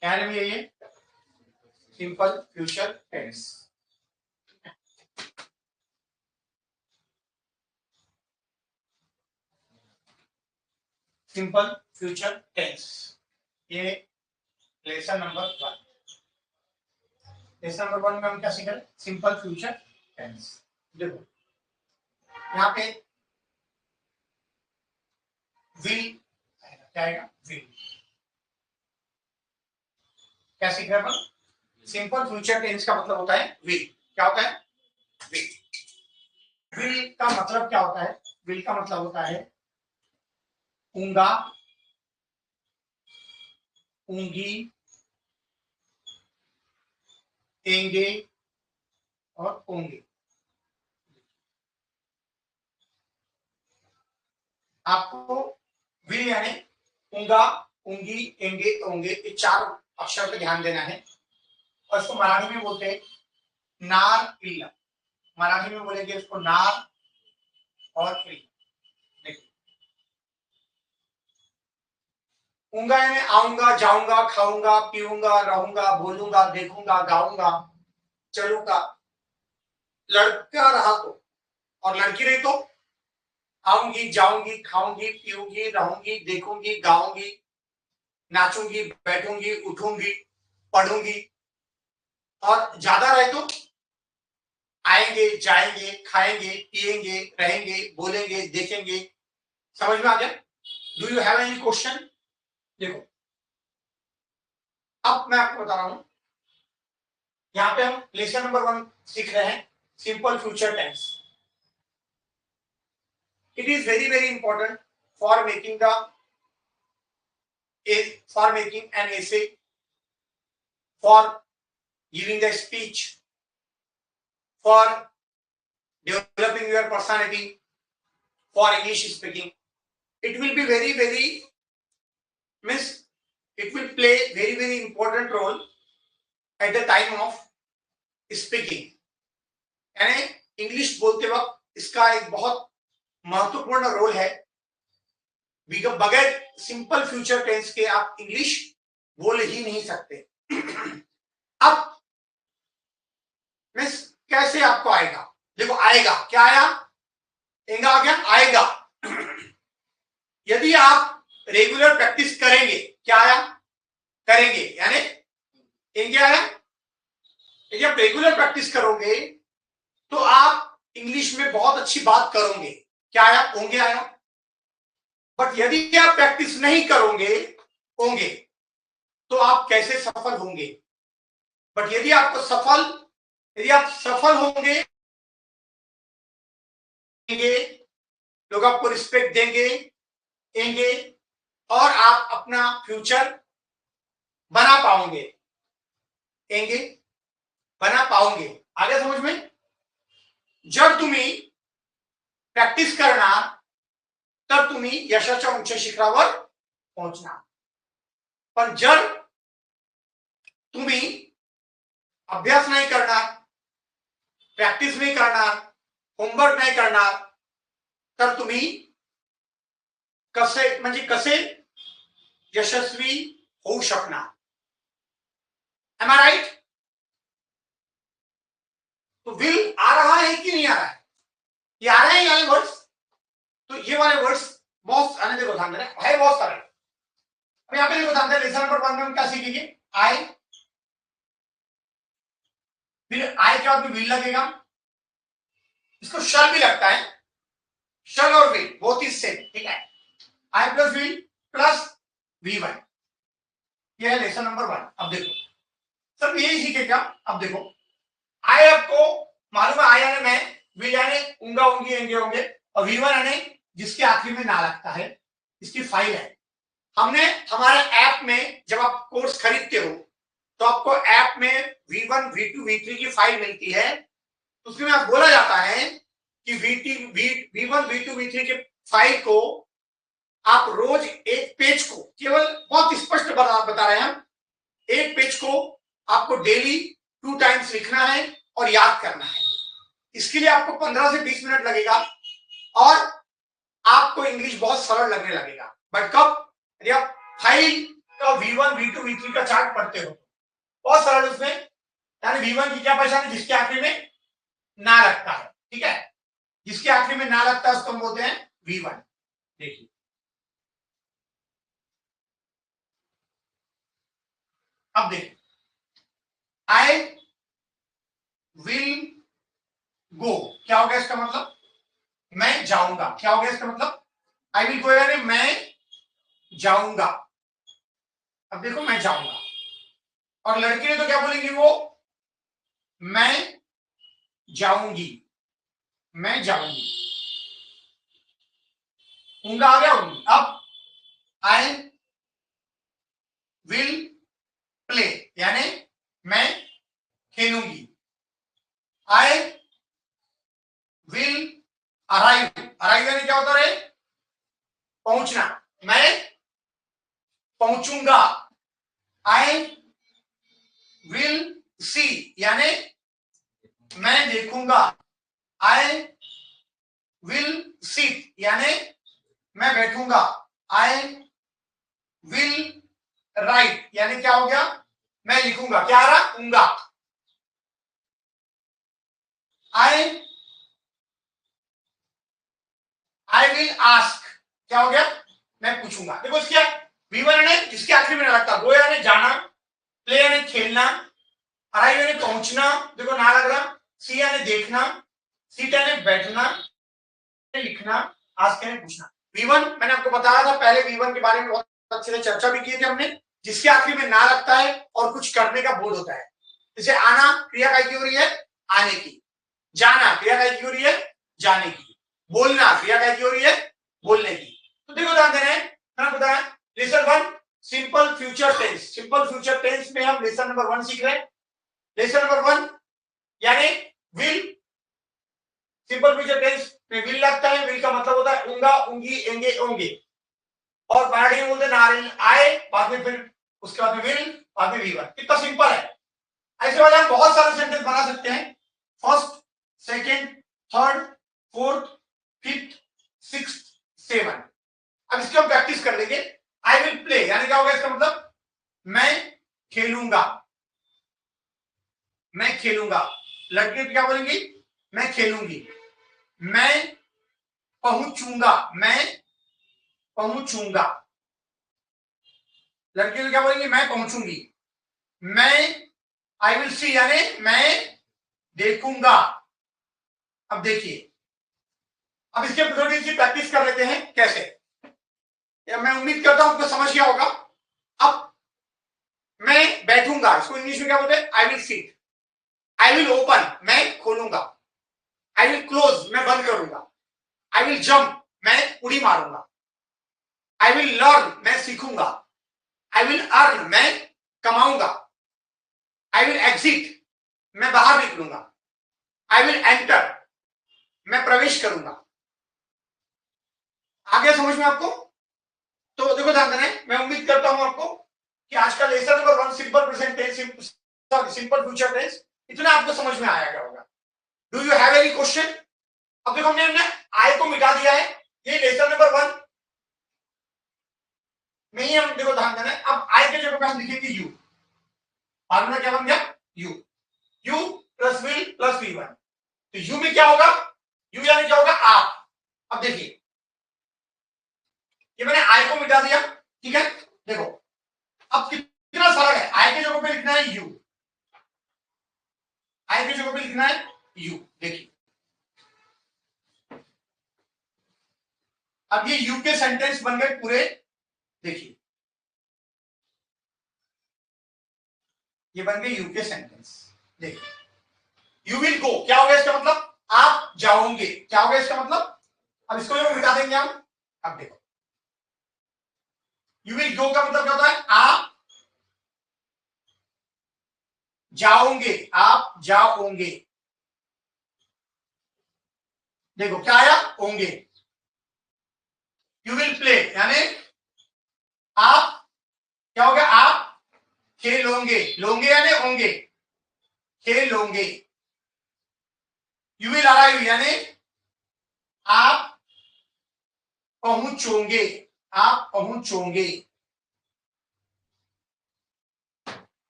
And में ये simple future tense. Simple future tense, ये लेसन नंबर 1। लेसन नंबर 1 में हम क्या सीख रहे हैं? Simple future tense. देखो यहाँ पे विल क्या आएगा? विल। क्या सीख रहे हैं अपन? सिंपल फ्यूचर टेंस का मतलब होता है विल। क्या होता है? विल। विल का मतलब क्या होता है? विल का मतलब होता है ऊंगा, ऊंगी, एंगे और ओंगे। आपको विल यानी ऊंगा, ऊंगी, एंगे, ओंगे, ये 4 अक्षर पे ध्यान देना है। और इसको मराठी में बोलते हैं नार इल्ला। मराठी में बोलेंगे इसको नार और इल्ला। ऊंगा यानी आऊंगा, जाऊंगा, खाऊंगा, पीऊंगा, रहूंगा, बोलूंगा, देखूंगा, गाऊंगा, चलूंगा। लड़का रहा तो और लड़की रही तो आऊंगी, जाऊंगी, खाऊंगी, पीऊंगी, रहूंगी, देखूंगी, गाऊंगी, नाचूंगी, बैठूंगी, उठूंगी, पढ़ूंगी। और ज्यादा रहे तो आएंगे, जाएंगे, खाएंगे, पिएंगे, रहेंगे, बोलेंगे, देखेंगे। समझ में आ गया? Do you have any question? देखो अब मैं आपको बता रहा हूं, यहां पे हम लेसन नंबर 1 सीख रहे हैं simple future tense. It is very very important for making an essay, for giving the speech, for developing your personality, for English speaking. It will be very very means it will play very very important role at the time of speaking। यानी English बोलते वक्त इसका एक बहुत महत्वपूर्ण role है। बगैर simple future tense के आप इंग्लिश बोल ही नहीं सकते। अब मीन्स कैसे आपको आएगा? देखो आएगा, क्या आया? एंगा आ गया, आएगा। यदि आप रेगुलर प्रैक्टिस करेंगे, क्या आया? करेंगे यानी एंगे आया। यदि आप रेगुलर प्रैक्टिस करोगे तो आप इंग्लिश में बहुत अच्छी बात करोगे। क्या आया? होंगे आया। बट यदि आप प्रैक्टिस नहीं करोगे होंगे तो आप कैसे सफल होंगे? बट यदि आप सफल होंगे, लोग आपको रिस्पेक्ट देंगे और आप अपना फ्यूचर बना पाओगे। आगे समझ में? जर तुम्ही प्रॅक्टिस करणार तर तुम्ही यशाच्या उच्च शिखरावर पोहोचणार। पण जर तुम्ही अभ्यास नाही करणार, प्रॅक्टिस नाही करणार, होमवर्क नाही करणार तर तुम्ही कसे यशस्वी होऊ शकणार? एम आई राइट? तो विल आ रहा है कि नहीं आ रहा है? ये आ रहे हैं ये वर्ड्स। तो ये वाले वर्ड्स बहुत आने देखो, ध्यान देना है बहुत सारे। अब यहाँ पे देखो ध्यान देना, लेसन नंबर 1 में हम क्या सीखेंगे? आई, फिर आई के बाद में विल लगेगा। इसको शल भी लगता है, शल और विल बोथ इज सेम, ठीक है? आई प्लस विल प्लस V1, ये है लेसन नंबर 1। अब देखो सब यही सीखे क्या? अब देखो आई आपको मालूम है, आई यानी मैं, विल यानी ऊंगा, ऊंगी, एंगे, होंगे, और V1 यानी जिसके आखिर में ना लगता है। इसकी फाइल है। हमने हमारे ऐप में जब आप कोर्स खरीदते हो तो आपको ऐप में V1, V2, V3 की फाइल मिलती है। उसमें आप बोला जाता है कि V1, V2, V3 के फाइल को आप रोज एक पेज को, केवल बहुत स्पष्ट बता रहे हैं हम, एक पेज को आपको डेली 2 टाइम्स लिखना है और याद करना है। इसके लिए आपको 15 से 20 मिनट लगेगा और आपको इंग्लिश बहुत सरल लगने लगेगा। बट कब? यदि आप फाइल का V1 V2 V3 का चार्ट पढ़ते हो, बहुत सरल उसमें, यानी V1 की क्या पहचान है, जिसके आखिरी में ना लगता है, ठीक है, जिसके आखिरी में ना लगता है उसको हम बोलते हैं V1। देखिए अब देखिए, आई विल गो, क्या हो गया इसका मतलब, मैं जाऊंगा, क्या हो गया इसका मतलब, आई विल गो यानी मैं जाऊंगा। अब देखो मैं जाऊंगा, और लड़की ने तो क्या बोलेंगी वो, मैं जाऊंगी, मैं जाऊंगी, उंगा आ गया उंगी। अब आई विल प्ले यानी मैं खेलूंगी, आई विल अराइव, अराइव यानी क्या होता है, पहुंचना, मैं पहुंचूंगा, आई विल सी यानी मैं देखूंगा, आई विल सीट यानी मैं बैठूंगा, आई विल राइट यानी क्या हो गया, मैं लिखूंगा, क्या आ रहा, ऊंगा, आई आई विल आस्क, क्या हो गया, मैं पूछूंगा। देखो इसके V1 यानी जिसके आखिरी में ना लगता, गो यानी जाना, प्ले यानी खेलना, अराइव यानी पहुंचना, देखो ना लग रहा, सी यानी देखना, सीट यानी बैठना, लिखना, आस्क यानी पूछना। V1 मैंने आपको बताया था पहले, V1 के बारे में बहुत अच्छे से चर्चा भी की थी हमने, जिसके आखिरी में ना लगता है और कुछ करने का बोध होता है, जैसे आना क्रिया काय की हो रही है, आने की, जाना क्रिया काय की हो रही है, जाने की, बोलना क्रिया काय की हो रही है, बोलने की। तो देखो ध्यान देना है, मैंने बताया lesson 1 simple future tense, simple future tense में हम लेसन नंबर 1 सीख रहे हैं। लेसन नंबर 1 यानी विल, सिंपल फ्यूचर टेंस में विल लगता है, विल का मतलब होता है ऊंगा, ऊंगी, एंगे, ओंगे, और मराठी में बोलते हैं नारियल आए, बाद में फिर उसके बाद में विल, बाद में V1। कितना सिंपल है, ऐसे वाले हम बहुत सारे सेंटेंस बना सकते हैं, first, second, third, fourth, fifth, sixth, seven. अब इसकी हम प्रैक्टिस कर लेंगे। आई विल प्ले यानी क्या होगा इसका मतलब, मैं खेलूंगा, मैं खेलूंगा, लड़के क्या बोलेंगी, मैं खेलूंगी, मैं पहुंचूंगा, मैं पहुंचूंगा, लड़के तो क्या बोलेंगे, मैं पहुंचूंगी, मैं आई विल सी यानी मैं देखूंगा। अब देखिए, अब इसके थोड़ी सी प्रैक्टिस कर लेते हैं कैसे, या मैं उम्मीद करता हूं आपको समझ गया होगा। अब मैं बैठूंगा, इसको इंग्लिश में क्या बोलते हैं, I will seat, I will open मैं खोलूंगा, आई विल क्लोज मैं बंद करूंगा, आई विल जंप मैं उड़ी मारूंगा, आई विल लर्न मैं सीखूंगा, आई विल अर्न मैं कमाऊंगा, आई विल एग्जिट मैं बाहर निकलूंगा, आई विल एंटर मैं प्रवेश करूंगा। आ गया समझ में आपको? तो देखो ध्यान देना, मैं उम्मीद करता हूं आपको कि आज का lesson number 1 simple present tense, sorry simple future tense, इतना आपको समझ में आया होगा। Do you have any question? अब देखो हमने आई को मिटा दिया है, ये लेसन नंबर 1 में ही हम, देखो ध्यान देना, अब आई के जगह पे हम लिखेंगे यू, फार्मूला क्या बन गया, you, you plus will plus V1, तो यू में क्या होगा, यू यानी क्या होगा, आप। अब देखिए ये मैंने आई को मिटा दिया, ठीक है, देखो अब कितना फर्क है, आई के जगह पे लिखना है यू, आई के जगह पे लिखना है यू, देखिए अब ये यू के सेंटेंस बन गए पूरे, देखिए ये बन गए यू के सेंटेंस, देखिए यू विल गो क्या हो गया इसका मतलब, आप जाओगे, क्या हो गया इसका मतलब। अब इसको जो मिटा देंगे हम, अब देखो यू विल गो का मतलब क्या होता है, आप जाओगे, आप जाओगे, देखो क्या आया, होंगे, यू विल प्ले यानी आप, क्या हो गया, आप खेलोगे, लोगे यानी होंगे, खेलोगे, यू विल अराइव यानी आप पहुंचोगे, आप पहुंचोगे,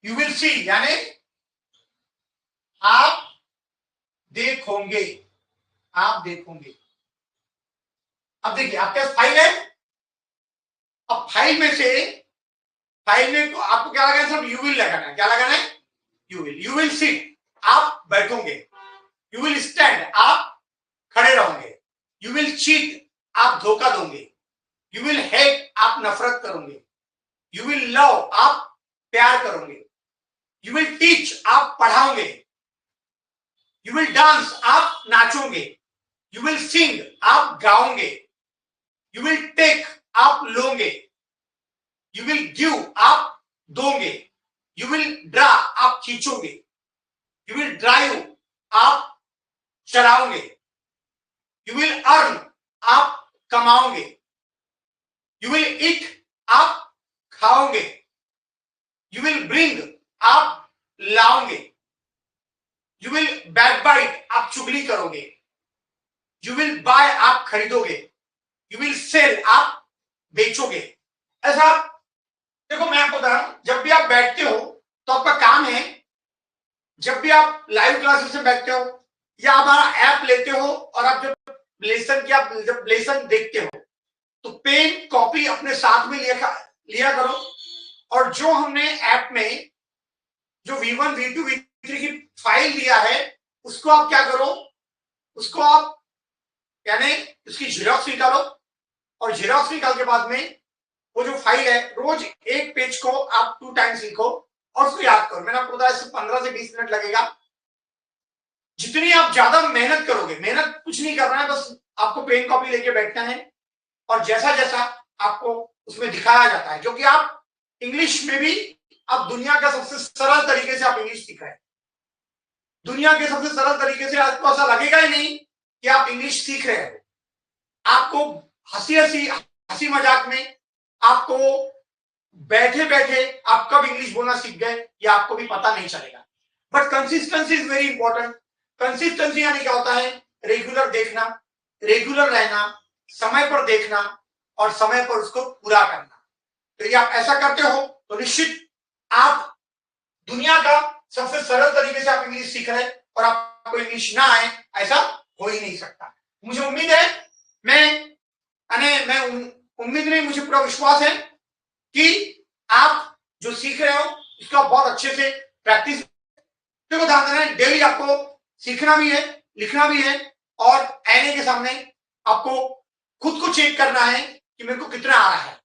यू विल सी यानी आप देखोगे, आप देखोगे। अब देखिए आपके पास फाइल है, अब फाइल में से, फाइल में आपको क्या लगाना है, सब यू विल लगाना है। क्या लगाना है? यू विल सिट, आप बैठोगे। यू विल स्टैंड, आप खड़े रहोगे। यू विल चीट, आप धोखा दोगे। यू विल हेट, आप नफरत करोगे। यू विल लव, आप प्यार करोगे। यू विल टीच, आप पढ़ाओगे। यू विल डांस, आप नाचोगे। यू विल सिंग, आप गाओगे। यू विल टेक, आप लोगे। यू विल गिव, आप दोगे। यू विल ड्रा, आप खींचोगे। यू विल ड्राइव, आप चलाओगे। यू विल अर्न, आप कमाओगे। यू विल ईट, आप खाओगे। यू विल ब्रिंग, आप लाओगे। यू विल बैकबाइट, आप चुगली करोगे। यू विल बाय, आप खरीदोगे। यू विल सेल, आप बेचोगे। ऐसा देखो, मैं आपको बता रहा हूं, जब भी आप बैठते हो तो आपका काम है, जब भी आप लाइव क्लासेस में बैठते हो या हमारा ऐप लेते हो और आप जब लेसन देखते हो तो पेन कॉपी अपने साथ में लिया करो। और जो हमने ऐप में जो V1, V2, V3 की फाइल दिया है उसको आप क्या करो, उसको आप यानी उसकी जीरोक्स निकालो और जीरोक्स निकाल के बाद में वो जो फाइल है रोज एक पेज को आप 2 टाइम्स लिखो और उसको याद करो। मैंने आपको बताया 15 से 20 मिनट लगेगा। जितनी आप ज्यादा मेहनत करोगे, मेहनत कुछ नहीं करना है, बस आपको पेन कॉपी लेके बैठना है और जैसा जैसा आपको उसमें दिखाया जाता है, क्योंकि आप इंग्लिश में भी अब दुनिया का सबसे सरल तरीके से आप इंग्लिश सीख रहे हैं। दुनिया के सबसे सरल तरीके से आपको ऐसा लगेगा ही नहीं कि आप इंग्लिश सीख रहे हो। आपको हंसी मजाक में आपको बैठे बैठे आप कब इंग्लिश बोलना सीख गए ये आपको भी पता नहीं चलेगा। But consistency is very important. Consistency यानी क्या होता है? रेगुलर देखना, रेगुलर रहना, समय पर देखना और समय पर उसको पूरा करना। तो ये आप ऐसा करते हो तो निश्चित आप दुनिया का सबसे सरल तरीके से आप इंग्लिश सीख रहे हैं और आपको इंग्लिश ना आए ऐसा हो ही नहीं सकता। मुझे उम्मीद है, मैं उम्मीद नहीं, मुझे पूरा विश्वास है कि आप जो सीख रहे हो उसका बहुत अच्छे से प्रैक्टिस को ध्यान देना है। डेली आपको सीखना भी है, लिखना भी है और आईने के सामने आपको खुद को चेक करना है कि मेरे को कितना आ रहा है।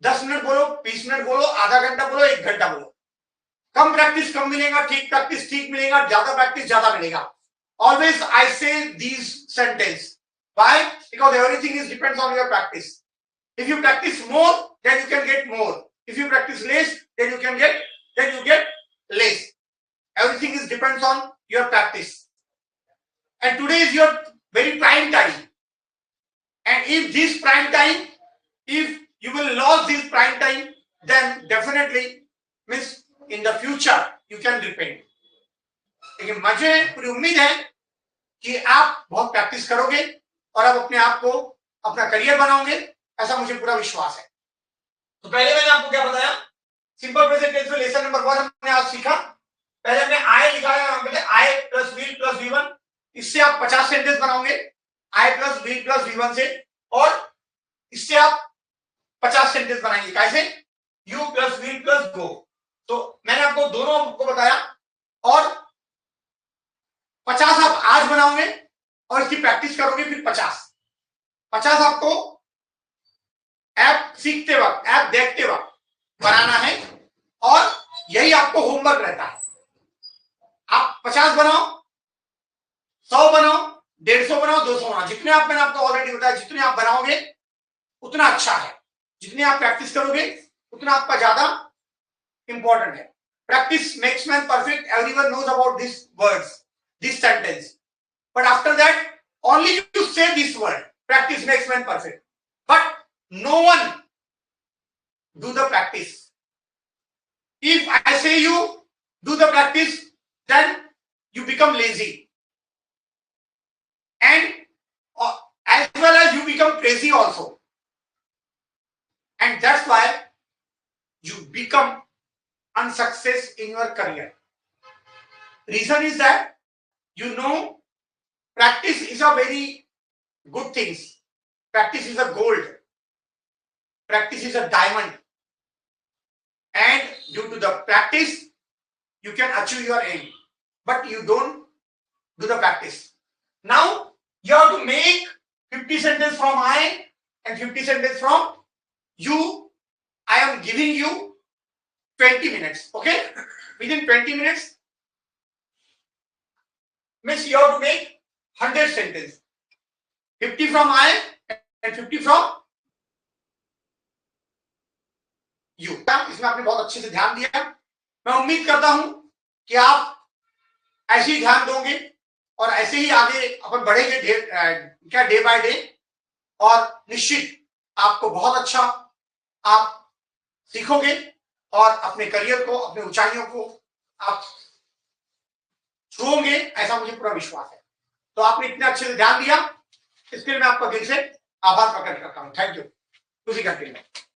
10 मिनट बोलो, 20 मिनट बोलो, आधा घंटा बोलो, 1 घंटा बोलो। कम प्रैक्टिस कम मिलेगा, ठीक प्रैक्टिस ठीक मिलेगा, ज्यादा प्रैक्टिस ज्यादा मिलेगा। Always I say these sentence. Why? Because everything is depends on your practice. If you practice more, then you can get more. If you practice less, then you get less. Everything is depends on your practice. And today is your very prime time. And if this prime time, if you will lose this prime time, then definitely means in the future you can repent. लेकिन मुझे पूरी उम्मीद है कि आप बहुत practice करोगे और आप अपने आप को अपना करियर बनाओगे, ऐसा मुझे पूरा विश्वास है। तो पहले मैंने आपको क्या बताया? सिंपल प्रेजेंट टेंस में लेसन नंबर 1 हमने आज सीखा। पहले हमने आई लिखा है, हम कहते आई प्लस विल प्लस V1, इससे आप 50 सेंटेंस बनाओगे आई प्लस विल प्लस V1 से, और इससे आप 50 सेंटेंस बनाएंगे कैसे? यू प्लस विल प्लस गो। तो मैंने आपको दोनों को बताया और 50 आप आज बनाओगे और इसकी प्रैक्टिस करोगे, फिर 50 आपको ऐप सीखते वक्त, ऐप देखते वक्त बनाना है और यही आपको होमवर्क रहता है। आप 50 बनाओ, 100 बनाओ, 150 बनाओ, 200 बनाओ, जितने आप, मैंने आपको ऑलरेडी बताया, जितने आप बनाओगे उतना अच्छा है। जितने आप प्रैक्टिस करोगे उतना आपका ज्यादा इंपॉर्टेंट है। Practice makes man perfect, everyone knows about this words, this sentence, but after that only you say this word, practice makes man perfect, but no one do the practice. If I say you do the practice, then you become lazy and as well as you become crazy also, and that's why you become unsuccess in your career. Reason is that you know practice is a very good thing. Practice is a gold. Practice is a diamond. And due to the practice, you can achieve your aim. But you don't do the practice. Now you have to make 50 sentences from I and 50 sentences from you. I am giving you 20 minutes. Okay? Within 20 minutes, means you have to make 100 sentences. 50 from I and 50 from you. इसमें आपने बहुत अच्छे से ध्यान दिया. मैं उम्मीद करता हूं कि आप ऐसे ही ध्यान दोगे और ऐसे ही आगे अपन बढ़ेंगे क्या डे बाय डे, और निश्चित आपको बहुत अच्छा आप सीखोगे और अपने करियर को, अपने ऊंचाइयों को आप छूओगे, ऐसा मुझे पूरा विश्वास है. तो आपने इतने अच्छे से ध्यान दिया, इसके लिए मैं आपका दिल से आभार प्रकट करता हूं. Thank you. उसी कंटिन्यू.